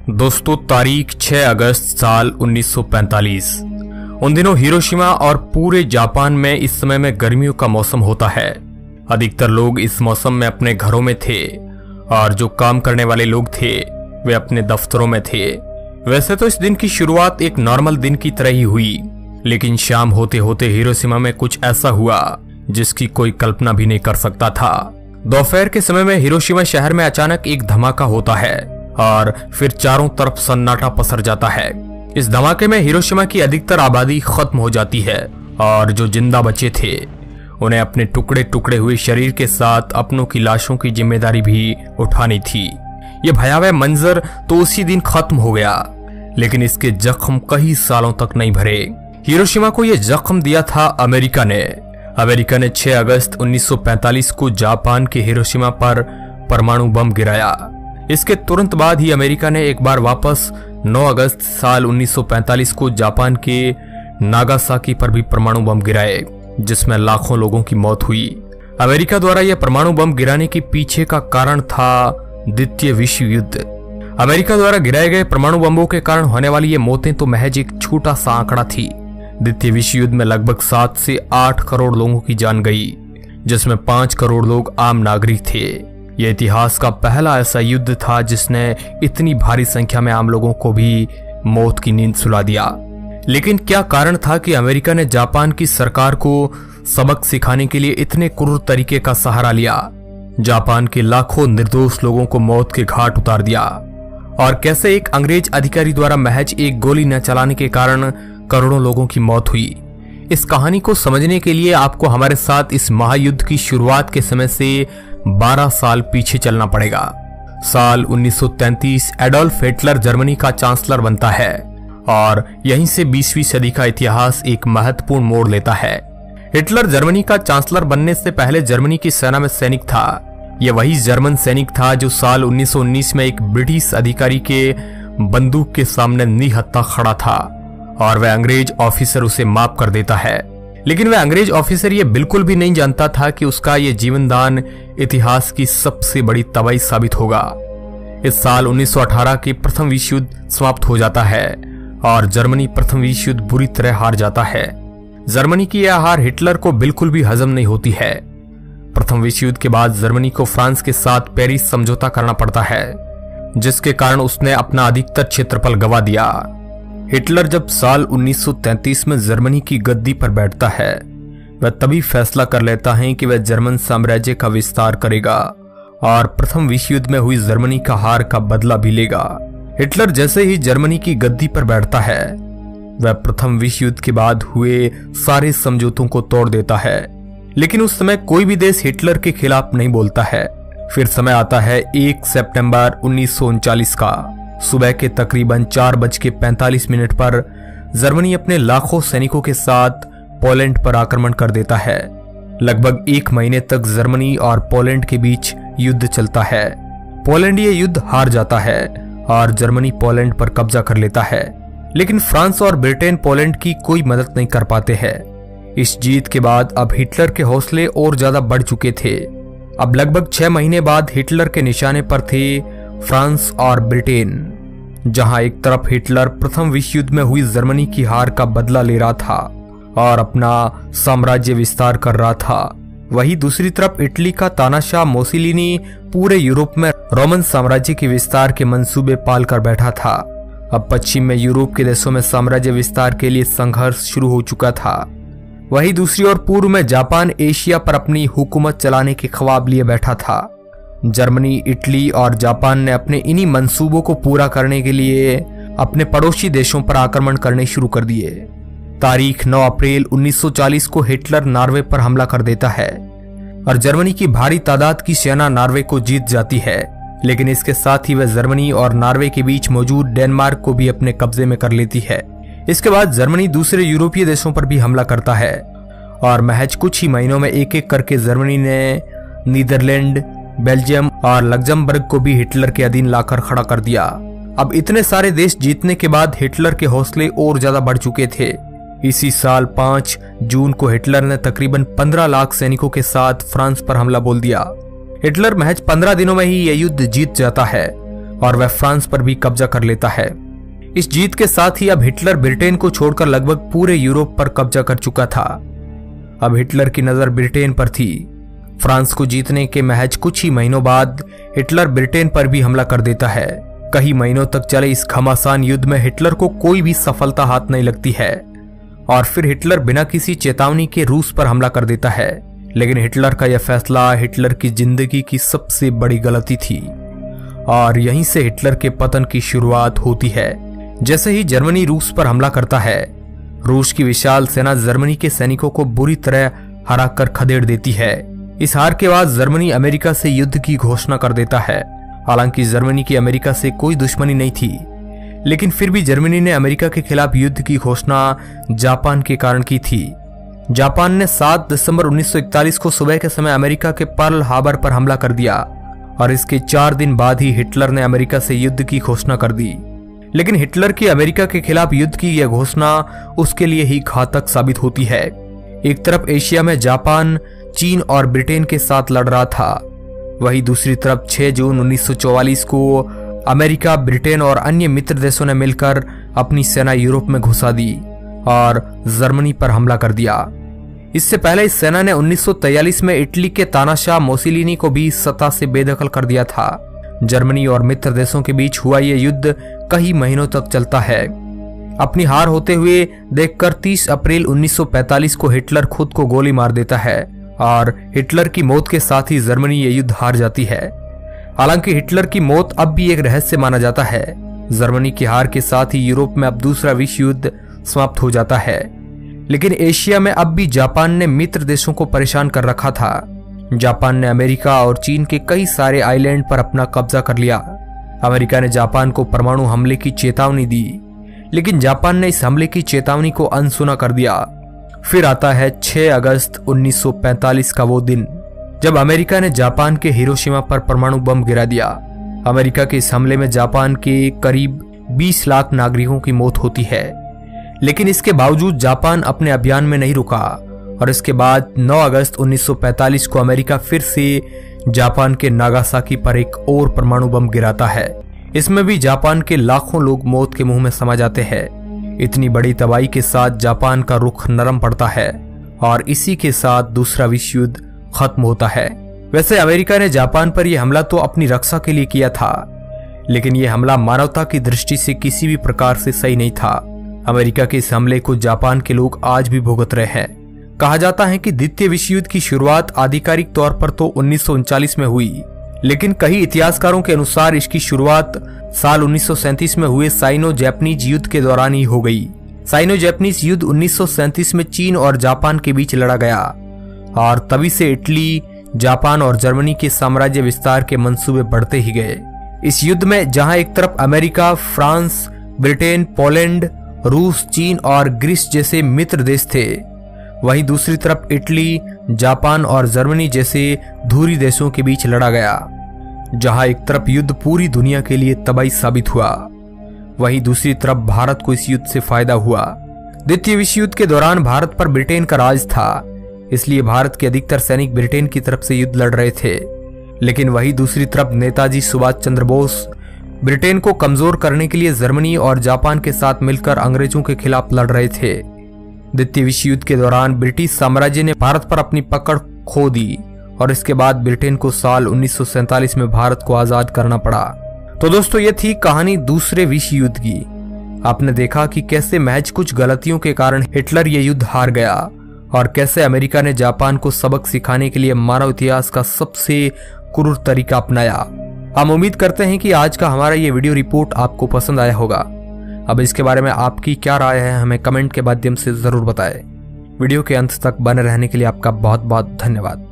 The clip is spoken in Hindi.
दोस्तों, तारीख 6 अगस्त साल 1945। उन दिनों हिरोशिमा और पूरे जापान में इस समय में गर्मियों का मौसम होता है। अधिकतर लोग इस मौसम में अपने घरों में थे और जो काम करने वाले लोग थे वे अपने दफ्तरों में थे। वैसे तो इस दिन की शुरुआत एक नॉर्मल दिन की तरह ही हुई, लेकिन शाम होते होते हिरोशिमा में कुछ ऐसा हुआ जिसकी कोई कल्पना भी नहीं कर सकता था। दोपहर के समय में हिरोशिमा शहर में अचानक एक धमाका होता है और फिर चारों तरफ सन्नाटा पसर जाता है। इस धमाके में हिरोशिमा की अधिकतर आबादी खत्म हो जाती है और जो जिंदा बचे थे उन्हें अपने टुकड़े टुकड़े हुए शरीर के साथ अपनों की लाशों की जिम्मेदारी भी उठानी थी। ये भयावह मंजर तो उसी दिन खत्म हो गया, लेकिन इसके जख्म कई सालों तक नहीं भरे। हिरोशिमा को यह जख्म दिया था अमेरिका ने। अमेरिका ने 6 अगस्त 1945 को जापान के हिरोशिमा पर परमाणु बम गिराया। इसके तुरंत बाद ही अमेरिका ने एक बार वापस 9 अगस्त साल 1945 को जापान के नागासाकी पर भी परमाणु बम गिराए, जिसमें लाखों लोगों की मौत हुई। अमेरिका द्वारा यह परमाणु बम गिराने के पीछे का कारण था द्वितीय विश्व युद्ध। अमेरिका द्वारा गिराए गए परमाणु बमों के कारण होने वाली ये मौतें तो महज एक छोटा सा आंकड़ा थी। द्वितीय विश्व युद्ध में लगभग 7 से 8 करोड़ लोगों की जान गई, जिसमें 5 करोड़ लोग आम नागरिक थे। यह इतिहास का पहला ऐसा युद्ध था जिसने इतनी भारी संख्या में आम लोगों को भी मौत की नींद सुला दिया। लेकिन क्या कारण था कि अमेरिका ने जापान की सरकार को सबक सिखाने के लिए इतने क्रूर तरीके का सहारा लिया, जापान के लाखों निर्दोष लोगों को मौत के घाट उतार दिया? और कैसे एक अंग्रेज अधिकारी द्वारा महज एक गोली न चलाने के कारण करोड़ों लोगों की मौत हुई? इस कहानी को समझने के लिए आपको हमारे साथ इस महायुद्ध की शुरुआत के समय से 12 साल पीछे चलना पड़ेगा। साल 1933 एडोल्फ हिटलर जर्मनी का चांसलर बनता है और यहीं से 20वीं सदी का इतिहास एक महत्वपूर्ण मोड़ लेता है। हिटलर जर्मनी का चांसलर बनने से पहले जर्मनी की सेना में सैनिक था। यह वही जर्मन सैनिक था जो साल 1919 में एक ब्रिटिश अधिकारी के बंदूक के सामने निहत्था खड़ा था और वह अंग्रेज ऑफिसर उसे माफ कर देता है। लेकिन वह अंग्रेज ऑफिसर ये बिल्कुल भी नहीं जानता था कि उसका ये जीवनदान इतिहास की सबसे बड़ी तबाही साबित होगा। इस साल 1918 के प्रथम विश्व युद्ध समाप्त हो जाता है और जर्मनी प्रथम विश्व युद्ध बुरी तरह हार जाता है। जर्मनी की यह हार हिटलर को बिल्कुल भी हजम नहीं होती है। प्रथम विश्व युद्ध के बाद जर्मनी को फ्रांस के साथ पेरिस समझौता करना पड़ता है, जिसके कारण उसने अपना अधिकतर क्षेत्रफल गंवा दिया। हिटलर जब साल 1933 में जर्मनी की गद्दी पर बैठता है, वह तभी फैसला कर लेता है कि वह जर्मन साम्राज्य का विस्तार करेगा और प्रथम विश्व युद्ध में हुई जर्मनी का हार का बदला भी लेगा। हिटलर जैसे ही जर्मनी की गद्दी पर बैठता है, वह प्रथम विश्व युद्ध के बाद हुए सारे समझौतों को तोड़ देता है। लेकिन उस समय कोई भी देश हिटलर के खिलाफ नहीं बोलता है। फिर समय आता है 1 सितंबर 1939 का। सुबह के तकरीबन 4:45 पर जर्मनी अपने लाखों सैनिकों के साथ पोलैंड पर आक्रमण कर देता है। लगभग 1 महीने तक जर्मनी और पोलैंड के बीच युद्ध चलता है। पोलैंड ये युद्ध हार जाता है और जर्मनी पोलैंड पर कब्जा कर लेता है। लेकिन फ्रांस और ब्रिटेन पोलैंड की कोई मदद नहीं कर पाते हैं। इस जीत के बाद अब हिटलर के हौसले और ज्यादा बढ़ चुके थे। अब लगभग 6 महीने बाद हिटलर के निशाने पर थे फ्रांस और ब्रिटेन। जहां एक तरफ हिटलर प्रथम विश्व युद्ध में हुई जर्मनी की हार का बदला ले रहा था और अपना साम्राज्य विस्तार कर रहा था, वहीं दूसरी तरफ इटली का तानाशाह मोसिलिनी पूरे यूरोप में रोमन साम्राज्य के विस्तार के मंसूबे पाल कर बैठा था। अब पश्चिम में यूरोप के देशों में साम्राज्य विस्तार के लिए संघर्ष शुरू हो चुका था। वहीं दूसरी ओर पूर्व में जापान एशिया पर अपनी हुकूमत चलाने के ख्वाब लिए बैठा था। जर्मनी, इटली और जापान ने अपने इन्हीं मंसूबों को पूरा करने के लिए अपने पड़ोसी देशों पर आक्रमण करने शुरू कर दिए। तारीख 9 अप्रैल 1940 को हिटलर नॉर्वे पर हमला कर देता है और जर्मनी की भारी तादाद की सेना नॉर्वे को जीत जाती है। लेकिन इसके साथ ही वह जर्मनी और नॉर्वे के बीच मौजूद डेनमार्क को भी अपने कब्जे में कर लेती है। इसके बाद जर्मनी दूसरे यूरोपीय देशों पर भी हमला करता है और महज कुछ ही महीनों में एक एक करके जर्मनी ने नीदरलैंड, बेल्जियम और लग्जमबर्ग को भी हिटलर के अधीन लाकर खड़ा कर दिया। अब इतने सारे देश जीतने के बाद हिटलर के हौसले और ज्यादा बढ़ चुके थे। इसी साल 5 जून को हिटलर ने तकरीबन 15 लाख सैनिकों के साथ फ्रांस पर हमला बोल दिया। हिटलर महज 15 दिनों में ही यह युद्ध जीत जाता है और वह फ्रांस पर भी कब्जा कर लेता है। इस जीत के साथ ही अब हिटलर ब्रिटेन को छोड़कर लगभग पूरे यूरोप पर कब्जा कर चुका था। अब हिटलर की नजर ब्रिटेन पर थी। फ्रांस को जीतने के महज कुछ ही महीनों बाद हिटलर ब्रिटेन पर भी हमला कर देता है। कई महीनों तक चले इस घमासान युद्ध में हिटलर को कोई भी सफलता हाथ नहीं लगती है और फिर हिटलर बिना किसी चेतावनी के रूस पर हमला कर देता है। लेकिन हिटलर का यह फैसला हिटलर की जिंदगी की सबसे बड़ी गलती थी और यहीं से हिटलर के पतन की शुरुआत होती है। जैसे ही जर्मनी रूस पर हमला करता है, रूस की विशाल सेना जर्मनी के सैनिकों को बुरी तरह हराकर खदेड़ देती है। इस हार के बाद जर्मनी अमेरिका से युद्ध की घोषणा कर देता है। हालांकि जर्मनी की अमेरिका से कोई दुश्मनी नहीं थी, लेकिन फिर भी जर्मनी ने अमेरिका के खिलाफ युद्ध की घोषणा जापान के कारण की थी। जापान ने 7 दिसंबर 1941 को सुबह के समय अमेरिका के पर्ल हार्बर पर हमला कर दिया और इसके 4 दिन बाद ही हिटलर ने अमेरिका से युद्ध की घोषणा कर दी। लेकिन हिटलर की अमेरिका के खिलाफ युद्ध की यह घोषणा उसके लिए ही घातक साबित होती है। एक तरफ एशिया में जापान चीन और ब्रिटेन के साथ लड़ रहा था, वहीं दूसरी तरफ 6 जून 1944 को अमेरिका, ब्रिटेन और अन्य मित्र देशों ने मिलकर अपनी सेना यूरोप में घुसा दी और जर्मनी पर हमला कर दिया। इससे पहले इस सेना ने 1943 में इटली के तानाशाह मोसिलिनी को भी सत्ता से बेदखल कर दिया था। जर्मनी और मित्र देशों के बीच हुआ यह युद्ध कई महीनों तक चलता है। अपनी हार होते हुए देखकर 30 अप्रैल 1945 को हिटलर खुद को गोली मार देता है और हिटलर की मौत के साथ ही जर्मनी ये युद्ध हार जाती है। हालांकि हिटलर की मौत अब भी एक रहस्य माना जाता है। जर्मनी की हार के साथ ही यूरोप में अब दूसरा विश्व युद्ध समाप्त हो जाता है। लेकिन एशिया में अब भी जापान ने मित्र देशों को परेशान कर रखा था। जापान ने अमेरिका और चीन के कई सारे आइलैंड पर अपना कब्जा कर लिया। अमेरिका ने जापान को परमाणु हमले की चेतावनी दी, लेकिन जापान ने इस हमले की चेतावनी को अनसुना कर दिया। फिर आता है 6 अगस्त 1945 का वो दिन जब अमेरिका ने जापान के हिरोशिमा पर परमाणु बम गिरा दिया। अमेरिका के इस हमले में जापान के करीब 20 लाख नागरिकों की मौत होती है। लेकिन इसके बावजूद जापान अपने अभियान में नहीं रुका और इसके बाद 9 अगस्त 1945 को अमेरिका फिर से जापान के नागासाकी पर एक और परमाणु बम गिराता है। इसमें भी जापान के लाखों लोग मौत के मुंह में समा जाते हैं। इतनी बड़ी तबाही के साथ जापान का रुख नरम पड़ता है और इसी के साथ दूसरा विश्व युद्ध खत्म होता है। वैसे अमेरिका ने जापान पर यह हमला तो अपनी रक्षा के लिए किया था, लेकिन यह हमला मानवता की दृष्टि से किसी भी प्रकार से सही नहीं था। अमेरिका के इस हमले को जापान के लोग आज भी भुगत रहे हैं। कहा जाता है कि द्वितीय विश्व युद्ध की शुरुआत आधिकारिक तौर पर तो 1939 में हुई, लेकिन कई इतिहासकारों के अनुसार इसकी शुरुआत साल 1937 में हुए साइनो जापानीज युद्ध के दौरान ही हो गई। साइनो जापानीज युद्ध 1937 में चीन और जापान के बीच लड़ा गया और तभी से इटली, जापान और जर्मनी के साम्राज्य विस्तार के मंसूबे बढ़ते ही गए। इस युद्ध में जहां एक तरफ अमेरिका, फ्रांस, ब्रिटेन, पोलैंड, रूस, चीन और ग्रीस जैसे मित्र देश थे, वहीं दूसरी तरफ इटली, जापान और जर्मनी जैसे धुरी देशों के बीच लड़ा गया। जहां एक तरफ युद्ध पूरी दुनिया के लिए तबाही साबित हुआ, वहीं दूसरी तरफ भारत को इस युद्ध से फायदा हुआ। द्वितीय विश्व युद्ध के दौरान भारत पर ब्रिटेन का राज था, इसलिए भारत के अधिकतर सैनिक ब्रिटेन की तरफ से युद्ध लड़ रहे थे। लेकिन वहीं दूसरी तरफ नेताजी सुभाष चंद्र बोस ब्रिटेन को कमजोर करने के लिए जर्मनी और जापान के साथ मिलकर अंग्रेजों के खिलाफ लड़ रहे थे। द्वितीय विश्व युद्ध के दौरान ब्रिटिश साम्राज्य ने भारत पर अपनी पकड़ खो दी और इसके बाद ब्रिटेन को साल 1947 में भारत को आजाद करना पड़ा। तो दोस्तों, ये थी कहानी दूसरे विश्व युद्ध की। आपने देखा कि कैसे महज कुछ गलतियों के कारण हिटलर ये युद्ध हार गया और कैसे अमेरिका ने जापान को सबक सिखाने के लिए मानव इतिहास का सबसे क्रूर तरीका अपनाया। हम उम्मीद करते हैं कि आज का हमारा ये वीडियो रिपोर्ट आपको पसंद आया होगा। अब इसके बारे में आपकी क्या राय है, हमें कमेंट के माध्यम से जरूर बताएं। वीडियो के अंत तक बने रहने के लिए आपका बहुत बहुत धन्यवाद।